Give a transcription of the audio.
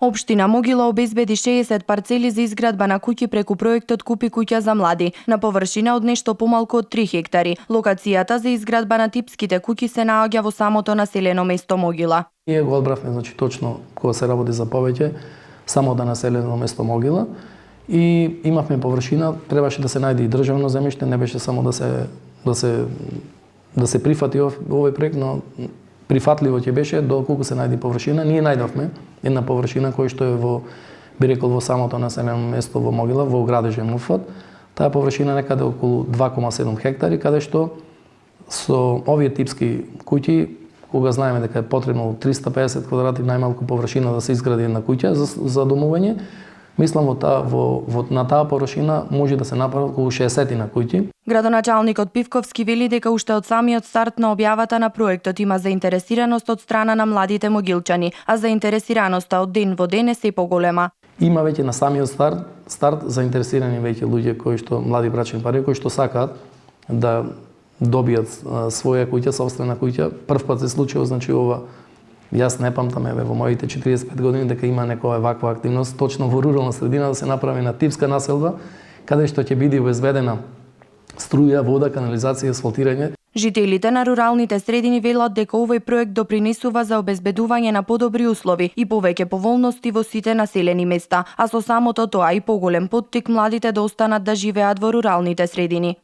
Општина Могила обезбеди 60 парцели за изградба на куќи преку проектот Купи куќа за млади, на површина од нешто помалку од 3 хектари. Локацијата за изградба на типските куќи се наоѓа во самото населено место Могила. Ние го одбравме, точно кога се работи за повеќе, само да населено место Могила и имавме површина, требаше да се најде и државно земјиште, не беше само да се прифати овој проект, но прифатливо ќе беше доколку се најде површина. Ние најдовме една површина која што е би рекол во самото населено место во Могила, во градежен Муфат. Таа површина некаде околу 2,7 хектари, каде што со овие типски куќи, кога знаеме дека е потребно 350 квадрати најмалку површина да се изгради една куќа за домување, мислам на таа површина може да се направи околу 60 на куќи. Градоначалникот Пивковски вели дека уште од самиот старт на објавата на проектот има заинтересираност од страна на младите могилчани, а заинтересираноста од ден во ден е се поголема. Има веќе на самиот старт заинтересирани веќе луѓе кои што млади брачни пари кои што сакаат да добијат своја куќа, сопствена куќа. Прв пат се случило, значи ова јас не памтам во моите 45 години дека има некоја ваква активност точно во рурална средина да се направи на типска населба каде што ќе биде обезбедена струја, вода, канализација, асфалтирање. Жителите на руралните средини велат дека овој проект допринесува за обезбедување на подобри услови и повеќе поволности во сите населени места, а со самото тоа и поголем поттик младите да останат да живеат во руралните средини.